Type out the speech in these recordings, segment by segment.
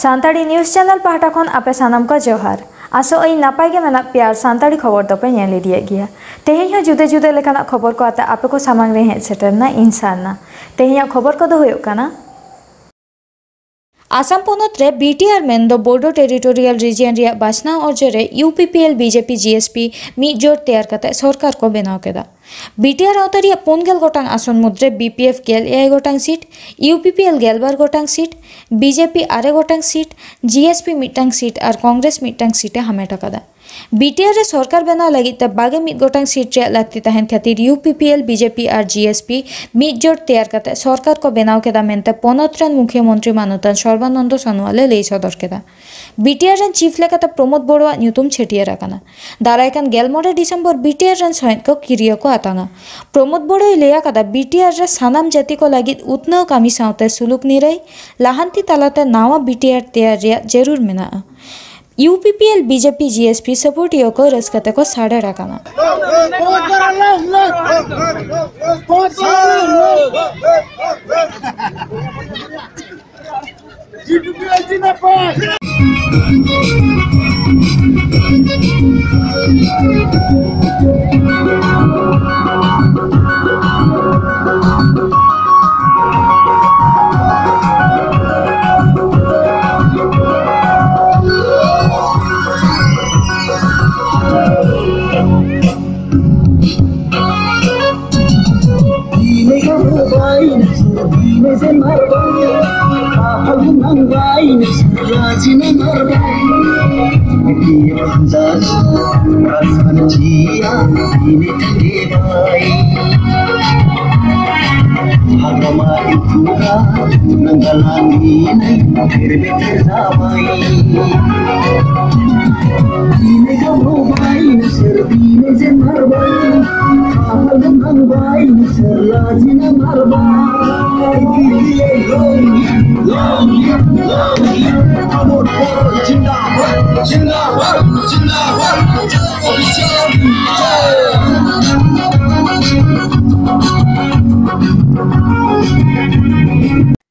सानताड़ी news channel पाहटा खन आपे सानाम को जोहार आसो आई नापाय गे मेना प्यार सानताड़ी खबर दोपे नेल इदिये गिया तेहें जुदे जुदे लेकाना खबर को आते आपे को सामांग रे हेज सेटरना इंसानना तेहें खबर को दो हुयुग काना आसाम पोनत रे बीटीआर मेन दो बोर्डो टेरिटोरियल रीजियन रिया बाछना अर्जरे यूपीपीएल बीजेपी जीएसपी मिद जोड़ तैयार करते सरकार को बनाव केदा बीटीआर अवतारिया 5 गोटांग आसन मुद्रे बीपीएफ गेल 1 गोटांग सीट यूपीपीएल गेल 12 गोटांग सीट बीजेपी 8 गोटांग सीट जीएसपी मिटांग सीट और कांग्रेस मिटांग सीटे हमेट अकादा बीटीआर रे सरकार बनाव लगित ते 21 गोटांग सीट रे लागती तहन खातिर यूपीपीएल बीजेपी और जीएसपी मिद जोड़ तैयार करते सरकार को बनाव केदा मेनते पोनत रन मुख्यमंत्री मानुतन सर्बानंद सोनोवाले लई सदर केदा बीटीआर रन चीफ लेकाते प्रमोद बड़ुआ ᱧᱩᱛᱩᱢ छेटियर आकाना दारायकान 11 डिसेम्बर बीटीआर रन सहित को किरिया को आतांगा प्रमोद बड़ुआ लैया कदा बीटीआर रे सानाम जाति को लगित उतनाव कामी सावते सुलुक निराई लाहांती तालाते नावा बीटीआर तैयार रिया जरूर मेना यूपीपीएल बीजेपी जीएसपी सपोर्टियो को रसकते को साढ़े राकाना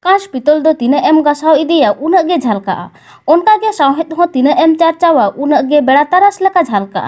काश पितल दो तीना एम गासाव इदिया उनग गे झलका उनका गे साहेत हो तीना एम चर्चावा उनग गे बेड़ा तारास लका झलका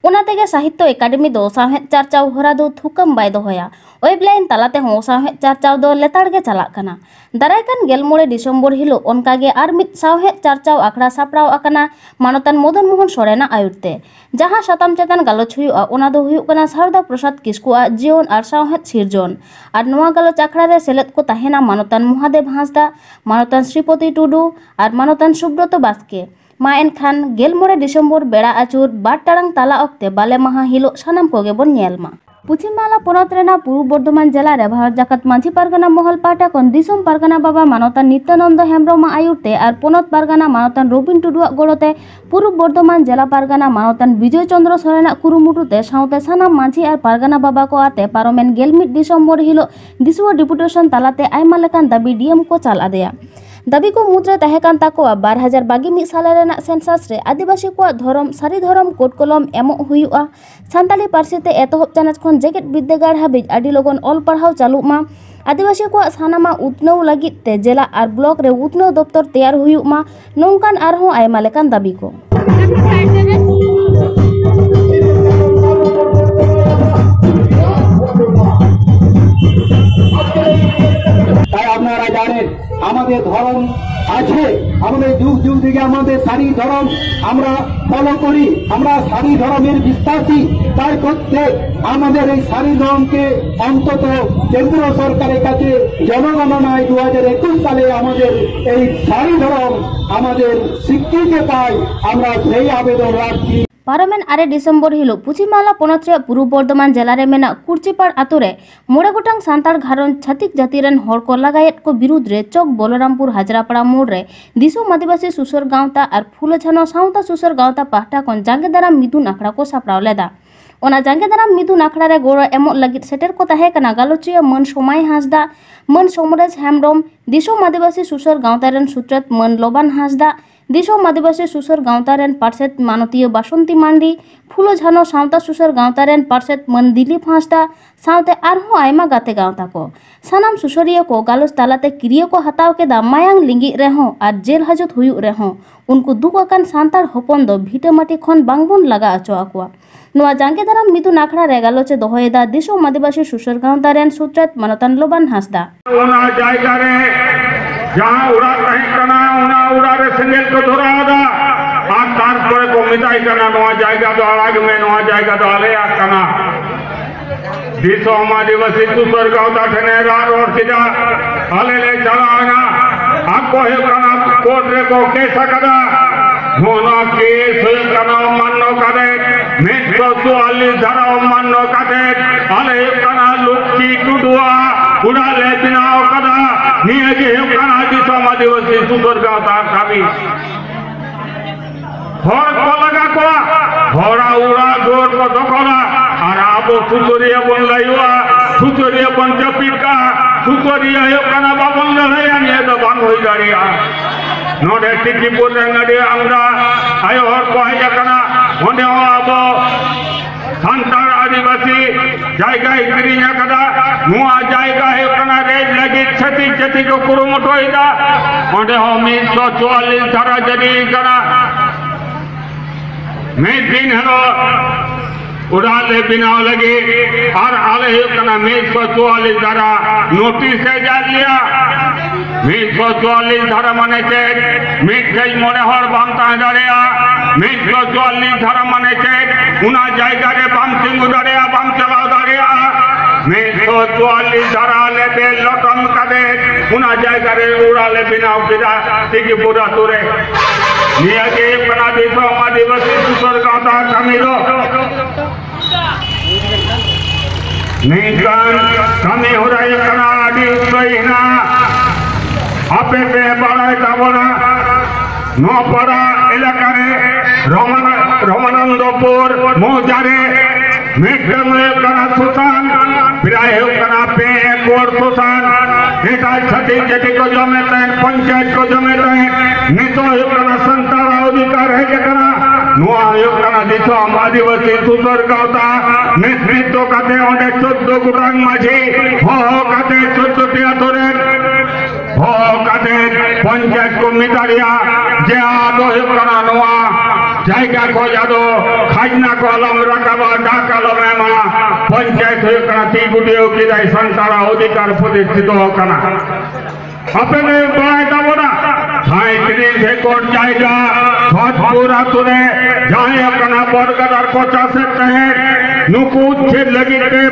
उनाते गे साहित्य एकाडेमी दो साहेत चर्चाव होरा दो थुकम बाय दोया वेबलाइन तालाते हो साहेत चर्चाव दो लेताड़ गे चलाक कना दारायकान 13 डिसेम्बर हिलो उनका गे आर मिद साहेत चर्चाव आखड़ा सापड़ाव आकना मानतान मदन मोहन सोरेना आयुरते जहां शताम चेतन गालोच हुयुआ उना दो हुयुग कना शारदा प्रसाद किस्कुआ जीवन और साहेत सिरजन और नोआ गालोच आखड़ा रे सेलेद को ताहेना मानतान महादेव हांसदा मानतान श्रीपति टुडू और मानतान सुब्रत बास्के मा एनखान 13 डिसेम्बर बेड़ा आचुर 2 टाड़ांग ताला अक्ते बाले माहा हिलो सानाम कोगे बन नेलमा पश्चिम बांग्ला पनत रेना पूर्व बर्धमान जिला रे भारत जाकात माझी पारगाना महल पाटा कन दिसोम पारगाना बाबा मानतान नित्यानंद हेम्ब्रम आयुरते और पनत पारगाना मानतान रबिन टुडुआ गड़ोते पूर्व बर्धमान जिला पारगाना मानतान विजय चंद्र सोरेना कुरुमुटुते साउते सानाम माझी और पारगाना बाबा को आते पारोमेन 11 डिसेम्बर हिलो दिसुआ डिपुटेशन तालाते आयमा लेकान दाबी डीएम को चाल आदेया दाबी को मुद्रे तहेकान ताकोआ 2021 साले रेना सेंसास रे आदिवासी को धरम सारी धरम कोट कलम एमो हुयुआ सानताली पार्सीते एतहब चानाच खन जेकेट विद्यागार हाबि आदि लगन ऑल पढ़ाव चालुमा आदिवासी को सानामा उतनव लगित ते जिला और ब्लॉक रे उतनव दफ्तर तैयार हुयुमा नोंकान आरहों आयमा लेकान दाबी को আপনারা জানেন আমাদের ধর্ম আছে আমাদের যুগ যুগ থেকে আমাদের সারি ধর্ম আমরা ফলো করি আমরা সারি ধর্মের বিশ্বাসী তাই করতে আমাদের এই সারি ধর্মকে অন্তত কেন্দ্র সরকারের কাছে জনগণনায় 2021 সালে আমাদের এই সারি ধর্ম আমাদের স্বীকৃতি পায় আমরা সেই আবেদন রাখছি पारोमेन 8 डिसेम्बर हिलो पश्चिम बांग्ला पनत रे पूर्व बर्धमान जिला रे मेना कुर्चिपाड़ आतो रे 9 गोटांग सांताड़ घारन छातिक जाति रेन हड़ को लगायत को विरुद्ध रे चौक बलरामपुर हाजरापाड़ा मोड़ रे दिसोम आदिवासी सुसर गांवता और फुलछानो सावता सुसर गांवता पाहटा खन जांगे दाराम मिथुन आखड़ा को सापड़ाव लेदा ओना जांगे दाराम मिथुन आखड़ा रे गोड़ एमो लगित सेटर को ताहे कना गालोचिया मन सोमाय हांसदा मन सोमरेश हेम्ब्रम दिसोम आदिवासी सुसर गांवता रेन सुत्रत मन लोबान हांसदा दिसोम आदिवासी सुसर गावता रेन पार्षद मानतीय बासंती मांडी फुलो झानो सावता सुसर गावता रेन पार्षद मन दिलीप हांसदा सावते आरहों आयमा गाते गावता को सानाम सुसरिया को गालोच तालाते किरिया को हताव केदा मायांग लिंगी रेहों आर जेल हाजत हुयुग रेहों उनको दुख अकान सांतार होपन दो भीटा माटी खन बांगबन लगा अचो आकुआ नोआ जांगे दाराम मिदुन आखड़ा रे गालोचे दोहयेदा दिसोम आदिवासी सुसर गावता रेन सुत्रत मानतान लोबान हांसदा ओना जायगा रे जहां उड़ा तहीं कना ओना उड़ा रे सेंगेल को धरादा आ तारपरे को मिटाई कना नोआ जायगा दो आग में नोआ जायगा दो आले आ कना दिसोम आदिवासी सुसर गावता ठने रोड सिदा आले ले चलाना आको हे कना कोर्ट रे को केसा कदा होना केस हे कना मानो कदे में 144 धारा मानो कदे आले कना लुक्की टुडुआ उड़ा ले बिनाव कदा निये के हे कना दिसोम आदिवासी सुसर गावता कमी हर को लगा को हरा उड़ा जोर को दखला और आबो सुसरिया बन लाइवा सुसरिया बन जपिका सुसरिया हे कना बाबन ले आनी तो बांग होई दाड़िया नोडे टिकीपुर नडी आंगरा आयो हर को हे कना ओंडे आबो सांतार आदिवासी जायगा किरिया कदा नुआ जायगा हे कना रे लगी छती छती को कुरुमुटो इदा ओंडे हो 144 धारा जदी कना मैं दिन हलो उड़ाले बिना लगे और आले कना 144 धारा नोटिस है जा लिया 144 धारा माने के मिट गई मोने हर बामता दाड़िया 144 धारा माने के उना जायगा रे बाम सिंगु दाड़िया बाम चलाओ दाड़िया 144 धारा ले बे लटम कदे उना जायगा रे उड़ाले बिना बिना तिकी पूरा तुरे निया के बना दिसोम आदिवासी सुसर गावता कमीरो निकान कमी हो रहा है कना आदि कहिना आपे पे बड़ा ताबना नो पड़ा इलाका रे रमनंदपुर मोजारे मेघ में कना सुसान प्राय कना पे कोर सुसान नेता छठी छठी को जमेते पंचायत को जमेते नेतो कना संतारा अधिकार है कना नुआ कना दिसोम आदिवासी सुसर गावता नेतृत्व काते ओंडे 14 गुटांग माझी हो काते 14 टिया तोरे हो काते पंचायत को मितारिया जे आदो कना नुआ जायगा को जादो खाजना को अलम रकाबा डाकालो मेमा पंचायत कना ती गुडियो किदाई संतारा अधिकार प्रतिष्ठित कना अपने बड़ा दावना हाई क्रीम से कोट जाएगा पूरा तुरे जाए कना बरगदार 50 है नुकुत से लगी के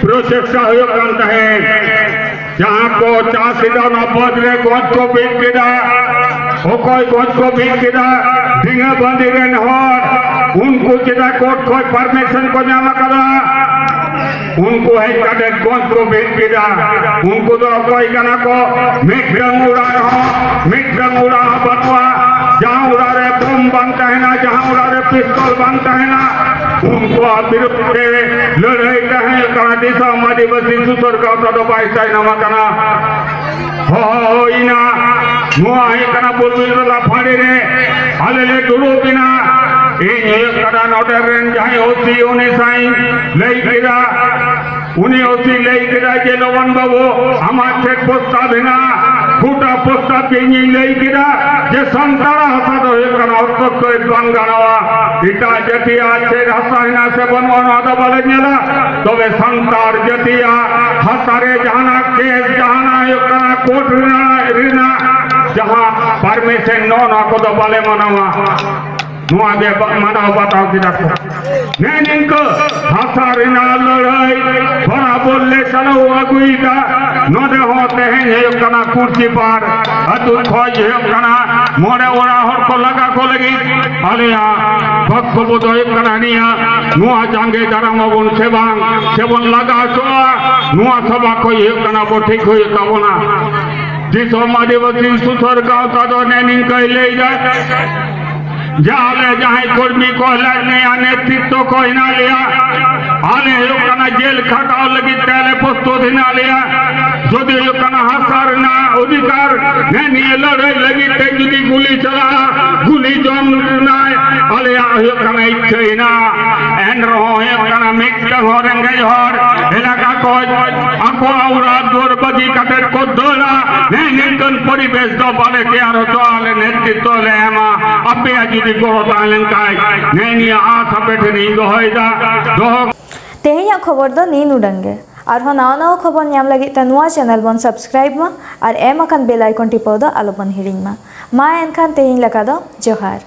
प्रोसेस का हो करता है जहाँ को 50 दाना बदले गोद को बीत किदा ओ कोई गोद को बीत किदा ढिंगा बंदी रे नहर उनको किदा कोर्ट कोई परमिशन को जामा करा उनको है कदे गोद को बीत किदा उनको तो कोई कना को मिठरंग उड़ा रहा मिठरंग उड़ा बतवा जहाँ उड़ा रहे बम बनता है ना जहाँ उड़ा रहे पिस्तौल बनता है ना उनको विरुद्ध से लड़ाई कहें कना दिसोम आदिवासी सुसर गावता तो पाइसा नमा कना हो इना मुआ ही कना बुलबुल ला फाड़ी रे हाले ले दुरु बिना इन कना नोटे रेन जहाँ होती उन्हें साइन लई किरा उन्हें होती लई किरा जे लोवन बाबू हमार चेक पोस्टा बिना फूटा पोस्टा पिंगी लई किरा जे संतारा हसा तो एक कना औरत को एक बंगानवा इटा जतिया से हसाइना से बनवाना तो बले नेला तो वे संतार जतिया हसारे जहाना केस जहाना एक कना कोर्ट रिना जहाँ परमिशन नो ना को तो बले मनावा नुआगे मनाओ बताओ कि रखो नहीं इनको हसारिना लड़ाई थोड़ा बोलने चलो अगुईदा नोडे होते हैं ये कना कुर्सी पर अतुल खोज ये कना मोड़े ओरा हर को लगा को लगी आलिया भक्त को तो एक कना निया नुआ जांगे दाराम अबुन सेवन लगा सोआ नुआ सभा को ये कना को ठीक हुई तबना दिसोम आदिवासी सुसर गावता तो नहीं कह ले जाए जाले जहाँ कर्मी को लड़ने या नेतृत्व को हिना लिया आले जेल खटाव लगी तेले प्रस्तुत हिना लिया जदि हासार अधिकार निये लड़ाई लगी ते जुदी गुली चला गुली जम आले इच्छा हिना एन रेंगेज हर एलाका को आको आउरा दूर बगी कते को दोला निकन परिवेश दो बाले तैयार होतो आले नेतृत्व ले एमा अपे जुदी गो तालन काय नेनिया आस बेठे नहीं दोहैदा दो तेहें खबर दो नीन उडंगे और नवा नवा खबर नाम लगी नुआ चैनल बन सब्सक्राइब मा और एम अकान बेल आइकन टिपो दो आलो बन हिड़िंग मा एनखान तेहें लका दो जोहार।